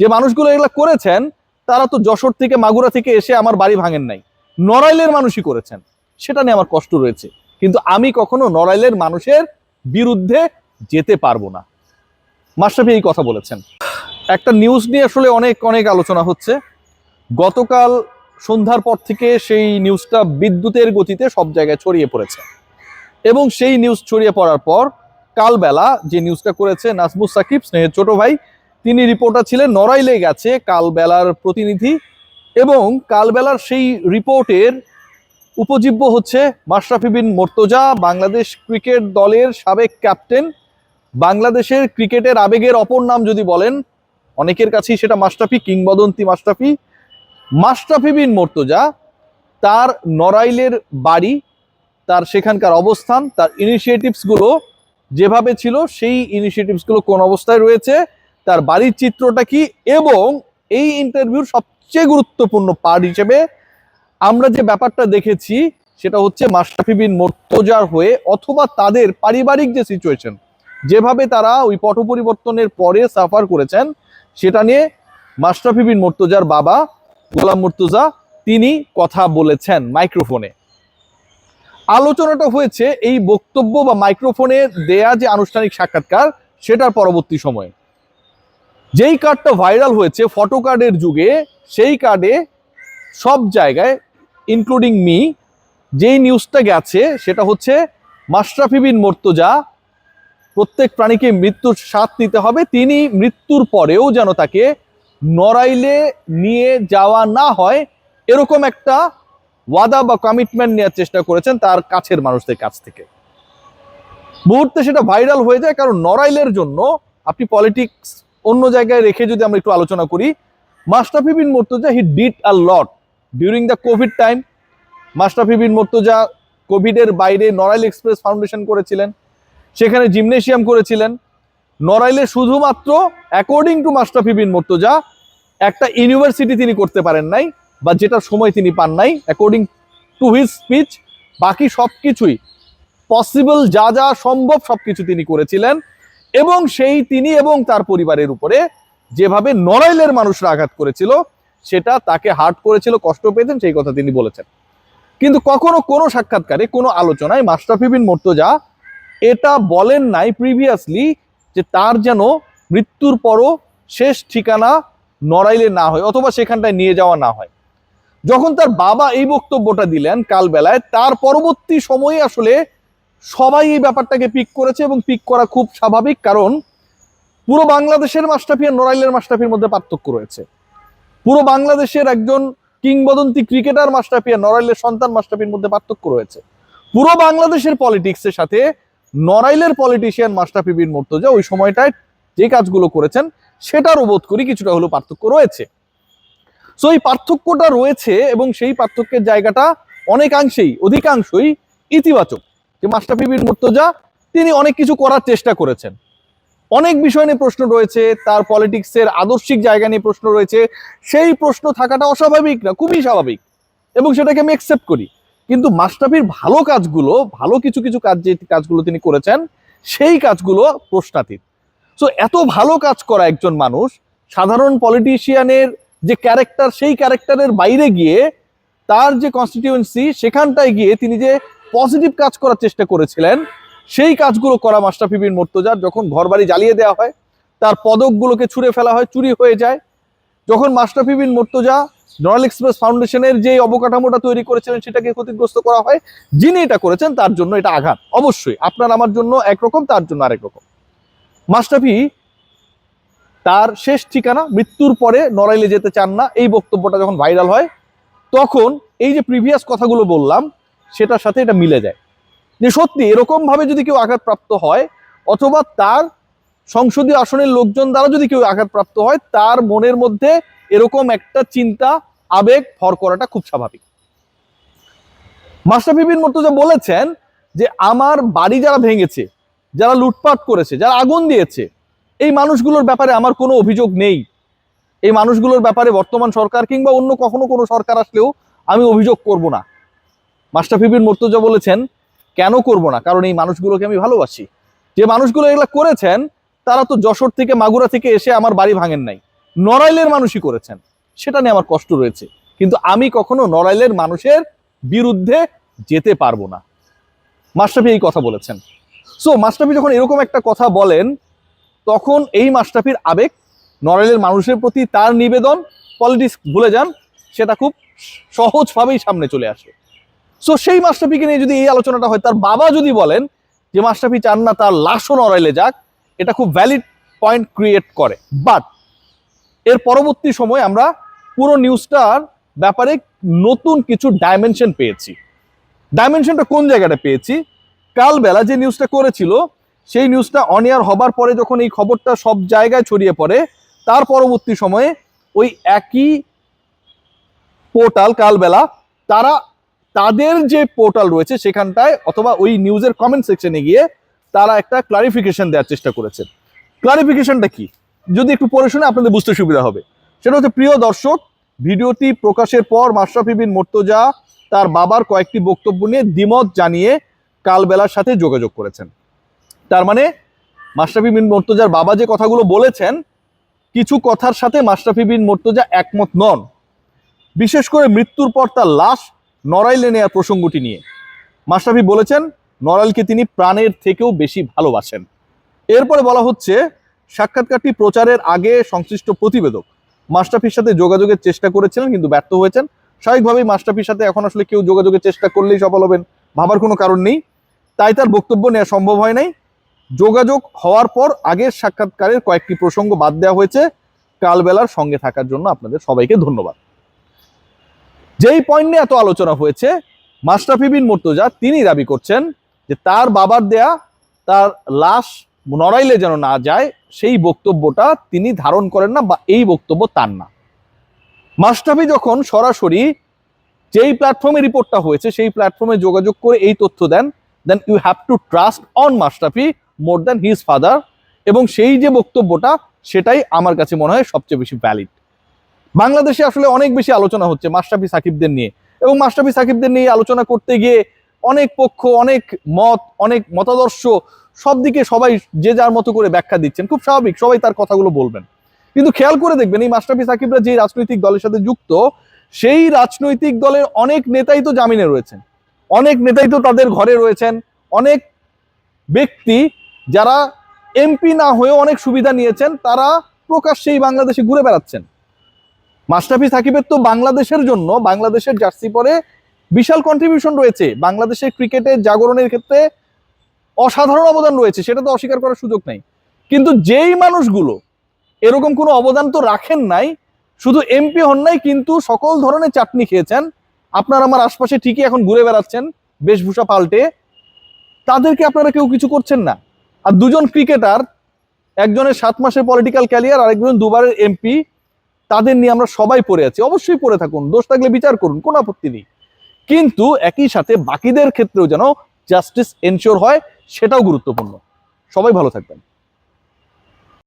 যে মানুষগুলো এগুলা করেছেন তারা তো যশোর থেকে মাগুরা থেকে এসে আমার বাড়ি ভাঙেন নাই, নড়াইলের মানুষই করেছেন। সেটা নিয়ে আমার কষ্ট রয়েছে, কিন্তু আমি কখনো নড়াইলের মানুষের বিরুদ্ধে যেতে পারবো না। মাশরাফি এই কথা বলেছেন। একটা নিউজ নিয়ে আসলে অনেক অনেক আলোচনা হচ্ছে। গতকাল সন্ধ্যার পর থেকে সেই নিউজটা বিদ্যুতের গতিতে সব জায়গায় ছড়িয়ে পড়েছে, এবং সেই নিউজ ছড়িয়ে পড়ার পর কালবেলা যে নিউজটা করেছে নাজমুস সাকিব, স্নেহের ছোট ভাই, তিনি রিপোর্টার ছিলেন, নড়াইলে গেছে কালবেলার প্রতিনিধি, এবং কালবেলার সেই রিপোর্টের উপজীব্য হচ্ছে মাশরাফি বিন মুর্তজা, বাংলাদেশ ক্রিকেট দলের সাবেক ক্যাপ্টেন। বাংলাদেশের ক্রিকেটের আবেগের অপর নাম যদি বলেন, অনেকের কাছেই সেটা মাশরাফি, কিংবদন্তি মাশরাফি। মাশরাফি বিন মুর্তজা, তার নড়াইলের বাড়ি, তার সেখানকার অবস্থান, তার ইনিশিয়েটিভসগুলো যেভাবে ছিল, সেই ইনিশিয়েটিভসগুলো কোন অবস্থায় রয়েছে, তার বাড়ির চিত্রটা কি, এবং এই ইন্টারভিউর সবচেয়ে গুরুত্বপূর্ণ পার্ট হিসেবে আমরা যে ব্যাপারটা দেখেছি সেটা হচ্ছে মাশরাফি বিন মুর্তজার হয়ে অথবা তাদের পারিবারিক যে সিচুয়েশন, যেভাবে তারা ওই পট পরিবর্তনের পরে সাফার করেছেন, সেটা নিয়ে মাশরাফি বিন মুর্তজার বাবা গোলাম মুর্তজা তিনি কথা বলেছেন মাইক্রোফোনে। আলোচনাটা হয়েছে এই বক্তব্য বা মাইক্রোফোনে দেয়া যে আনুষ্ঠানিক সাক্ষাৎকার সেটার পরবর্তী সময়ে। যেই কার্ডটা ভাইরাল হয়েছে ফটো কার্ডের যুগে, সেই কার্ডে সব জায়গায় ইনক্লুডিং মি যেই নিউজটা গেছে সেটা হচ্ছে মাশরাফি বিন মুর্তজা প্রত্যেক প্রাণীকে মৃত্যুর স্বাদ নিতে হবে, তিনি মৃত্যুর পরেও যেন তাকে নড়াইলে নিয়ে যাওয়া না হয় এরকম একটা ওয়াদা বা কমিটমেন্ট নেওয়ার চেষ্টা করেছেন তার কাছের মানুষদের কাছ থেকে। মুহূর্তে সেটা ভাইরাল হয়ে যায়, কারণ নড়াইলের জন্য আপনি পলিটিক্স অন্য জায়গায় রেখে যদি আমরা একটু আলোচনা করি, Mashrafe bin Mortaza he did a lot during the covid time. Mashrafe bin Mortaza কোভিডের বাইরে নড়াইল এক্সপ্রেস ফাউন্ডেশন করেছিলেন, সেখানে জিমনেশিয়াম করেছিলেন। নড়াইলে শুধুমাত্র অ্যাকর্ডিং টু মাশরাফি বিন মুর্তজা একটা ইউনিভার্সিটি তিনি করতে পারেন নাই, বা যেটা সময় তিনি পান নাই অ্যাকর্ডিং টু হিজ স্পিচ। বাকি সব কিছুই পসিবল, যা যা সম্ভব সবকিছু তিনি করেছিলেন, এবং সেই তিনি এবং তার পরিবারের উপরে যেভাবে নড়াইলের মানুষরা আঘাত করেছিল সেটা তাকে হার্ট করেছিল, কষ্ট পেতেন, সেই কথা তিনি বলেছেন। কিন্তু কখনো কোনো সাক্ষাৎকারে, কোনো আলোচনায় মাশরাফি বিন মুর্তজা এটা বলেন নাই প্রিভিয়াসলি যে তার যেন মৃত্যুর পরও শেষ ঠিকানা নড়াইলে না হয় অথবা সেখানটায় নিয়ে যাওয়া না হয়। যখন তার বাবা এই বক্তব্যটা দিলেন কালবেলায়, তার পরবর্তী সময়ে আসলে সবাই এই ব্যাপারটাকে পিক করেছে, এবং পিক করা খুব স্বাভাবিক, কারণ পুরো বাংলাদেশের মাশরাফি আর নড়াইলের মাশরাফির মধ্যে পার্থক্য রয়েছে। পুরো বাংলাদেশের একজন কিংবদন্তি ক্রিকেটার মাশরাফি আর নড়াইলের সন্তান মাশরাফির মধ্যে পার্থক্য রয়েছে। পুরো বাংলাদেশের পলিটিক্সের সাথে নড়াইলের পলিটিশিয়ান মাশরাফি বিন মুর্তজা ওই সময়টায় যে কাজগুলো করেছেন সেটারও বোধ করি কিছুটা হলেও পার্থক্য রয়েছে। সো এই পার্থক্যটা রয়েছে, এবং সেই পার্থক্যের জায়গাটা অনেকাংশেই, অধিকাংশই ইতিবাচক। যে মাশরাফি বিন মুর্তজা তিনি অনেক কিছু করার চেষ্টা করেছেন, অনেক বিষয় নিয়ে প্রশ্ন রয়েছে, তার পলিটিক্সের আদর্শিক জায়গা নিয়ে প্রশ্ন রয়েছে। সেই প্রশ্ন থাকাটা অস্বাভাবিক না, খুবই স্বাভাবিক, এবং সেটাকে আমি অ্যাকসেপ্ট করি। কিন্তু মাশরাফির ভালো কাজগুলো, ভালো কিছু কিছু কাজ, যে কাজগুলো তিনি করেছেন সেই কাজগুলো প্রশ্নাতীত। সো এত ভালো কাজ করা একজন মানুষ, সাধারণ পলিটিশিয়ানের যে ক্যারেক্টার, সেই ক্যারেক্টারের বাইরে গিয়ে তার যে কনস্টিটিউয়েন্সি সেখানটায় গিয়ে তিনি যে পজিটিভ কাজ করার চেষ্টা করেছিলেন, সেই কাজগুলো করা মাশরাফি বিন মুর্তজার। যখন ঘরবাড়ি জ্বালিয়ে দেওয়া হয়, তার পদকগুলোকে ছুঁড়ে ফেলা হয়, চুরি হয়ে যায়, যখন মাশরাফি বিন মুর্তজা নড়াইল এক্সপ্রেস ফাউন্ডেশনের যে অবকাঠামোটা তৈরি করেছিলেন সেটাকে ক্ষতিগ্রস্ত করা হয়, যিনি এটা করেছেন তার জন্য এটা আঘাত। অবশ্যই আপনার আমার জন্য একরকম, তার জন্য আরেক রকম। মাশরাফি তার শেষ ঠিকানা মৃত্যুর পরে নড়াইলে যেতে চান না, এই বক্তব্যটা যখন ভাইরাল হয়, তখন এই যে প্রিভিয়াস কথাগুলো বললাম সেটার সাথে এটা মিলে যায় যে সত্যি এরকম ভাবে যদি কেউ আঘাতপ্রাপ্ত হয়, অথবা তার সংসদীয় আসনের লোকজন দ্বারা যদি কেউ আঘাতপ্রাপ্ত হয়, তার মনের মধ্যে এরকম একটা চিন্তা, আবেগ ভর করাটা খুব স্বাভাবিক। মাশরাফি বিন মুর্তজা বলেছেন যে আমার বাড়ি যারা ভেঙেছে, যারা লুটপাট করেছে, যারা আগুন দিয়েছে, এই মানুষগুলোর ব্যাপারে আমার কোনো অভিযোগ নেই। এই মানুষগুলোর ব্যাপারে বর্তমান সরকার কিংবা অন্য কখনো কোনো সরকার আসলেও আমি অভিযোগ করব না। মাশরাফি বিন মুর্তজা বলেছেন কেন করব না, কারণ এই মানুষগুলোকে আমি ভালোবাসি। যে মানুষগুলো এগুলা করেছেন তারা তো যশোর থেকে মাগুরা থেকে এসে আমার বাড়ি ভাঙেন নাই, নড়াইলের মানুষই করেছেন, সেটা নিয়ে আমার কষ্ট রয়েছে। কিন্তু আমি কখনো নড়াইলের মানুষের বিরুদ্ধে যেতে পারবো না। মাশরাফি এই কথা বলেছেন। সো মাশরাফি যখন এরকম একটা কথা বলেন, তখন এই মাশরাফির আবেগ, নড়াইলের মানুষের প্রতি তার নিবেদন, পলিটিক্স ভুলে যান, সেটা খুব সহজভাবেই সামনে চলে আসে। সো সেই মাশরাফিকে নিয়ে যদি এই আলোচনাটা হয়, তার বাবা যদি বলেন যে মাশরাফি চান না তার লাশও নড়াইলে যাক, এটা খুব ভ্যালিড পয়েন্ট ক্রিয়েট করে। বাট এর পরবর্তী সময় আমরা পুরো নিউজটার ব্যাপারে নতুন কিছু ডাইমেনশন পেয়েছি। ডাইমেনশনটা কোন জায়গাটা পেয়েছি? কালবেলা যে নিউজটা করেছিল, সেই নিউজটা অন এয়ার হবার পরে যখন এই খবরটা সব জায়গায় ছড়িয়ে পড়ে, তার পরবর্তী সময়ে ওই একই পোর্টাল কালবেলা, তারা তাদের যে পোর্টাল রয়েছে সেখানটায় অথবা ওই নিউজের কমেন্ট সেকশনে গিয়ে তারা একটা ক্লারিফিকেশন দেওয়ার চেষ্টা করেছে। ক্লারিফিকেশনটা কি যদি একটু পড়ে শুনে আপনাদের বুঝতে সুবিধা হবে। সেটা হচ্ছে, প্রিয় দর্শক, ভিডিওটি প্রকাশের পর মাশরাফি বিন মুর্তজা তার বাবার কয়েকটি বক্তব্য নিয়ে দ্বিমত জানিয়ে কালবেলার সাথে যোগাযোগ করেছেন। তার মানে মাশরাফি বিন মুর্তজার বাবা যে কথাগুলো বলেছেন, কিছু কথার সাথে মাশরাফি বিন মুর্তজা একমত নন, বিশেষ করে মৃত্যুর পর তার লাশ নড়াইলে নেওয়ার প্রসঙ্গটি নিয়ে। মাশরাফি বলেছেন নড়াইলকে তিনি প্রাণের থেকেও বেশি ভালোবাসেন। এরপরে বলা হচ্ছে, সাক্ষাৎকারটি প্রচারের আগে সংশ্লিষ্ট প্রতিবেদক মাশরাফির সাথে যোগাযোগের চেষ্টা করেছিলেন কিন্তু ব্যর্থ হয়েছেন। স্বাভাবিকভাবেই মাশরাফির সাথে এখন আসলে কেউ যোগাযোগের চেষ্টা করলেই সফল হবেন, ভাবার কোনো কারণ নেই, তাই তার বক্তব্য নেওয়া সম্ভব হয় নাই। যোগাযোগ হওয়ার পর আগের সাক্ষাৎকারের কয়েকটি প্রসঙ্গ বাদ দেওয়া হয়েছে। কালবেলার সঙ্গে থাকার জন্য আপনাদের সবাইকে ধন্যবাদ। যেই পয়েন্ট নিয়ে এত আলোচনা হয়েছে, মাশরাফি বিন মুর্তজা তিনি দাবি করছেন যে তার বাবার দেয়া তার লাশ নড়াইলে যেন না যায়, সেই বক্তব্যটা তিনি ধারণ করেন না বা এই বক্তব্য তার না। মাশরাফি যখন সরাসরি যেই প্ল্যাটফর্মে রিপোর্টটা হয়েছে সেই প্ল্যাটফর্মে যোগাযোগ করে এই তথ্য দেন, then you have to trust on Mashrafe more than his father, এবং সেই যে বক্তব্যটা সেটাই আমার কাছে মনে হয় সবচেয়ে বেশি ভ্যালিড। বাংলাদেশে আসলে অনেক বেশি আলোচনা হচ্ছে মাশরাফি সাকিবদের নিয়ে, এবং মাশরাফি সাকিবদের নিয়ে আলোচনা করতে গিয়ে অনেক পক্ষ, অনেক মত, অনেক মতাদর্শ, সব দিকে সবাই যে যার মতো করে ব্যাখ্যা দিচ্ছেন, খুব স্বাভাবিক, সবাই তার কথাগুলো বলবেন। কিন্তু খেয়াল করে দেখবেন এই মাশরাফি সাকিবরা যে রাজনৈতিক দলের সাথে যুক্ত, সেই রাজনৈতিক দলের অনেক নেতাই তো জামিনে রয়েছেন, অনেক নেতাই তো তাদের ঘরে রয়েছেন, অনেক ব্যক্তি যারা এমপি না হয়েও অনেক সুবিধা নিয়েছেন, তারা প্রকাশ্যেই বাংলাদেশে ঘুরে বেড়াচ্ছেন। মাশরাফি সাকিবের তো বাংলাদেশের জন্য, বাংলাদেশের জার্সি পরে বিশাল কন্ট্রিবিউশন রয়েছে, বাংলাদেশের ক্রিকেটের জাগরণের ক্ষেত্রে অসাধারণ অবদান রয়েছে, সেটা তো অস্বীকার করার সুযোগ নাই। কিন্তু যেই মানুষগুলো এরকম কোনো অবদান তো রাখেন নাই, শুধু এমপি হন নাই কিন্তু সকল ধরনের চাটনি খেয়েছেন, আপনার আমার আশপাশে ঠিকই এখন ঘুরে বেড়াচ্ছেন বেশভূষা পাল্টে, তাদেরকে আপনারা কেউ কিছু করছেন না। আর দুজন ক্রিকেটার, একজনের 7 মাসের পলিটিক্যাল ক্যারিয়ার, আরেকজন দুবারের এমপি, তাদের নিয়ে আমরা সবাই পড়ে আছি। অবশ্যই পড়ে থাকুন, দোষ থাকলে বিচার করুন, কোনো আপত্তি নেই, কিন্তু একই সাথে বাকিদের ক্ষেত্রেও যেন জাস্টিস এনশিওর হয়, সেটাও গুরুত্বপূর্ণ। সবাই ভালো থাকবেন।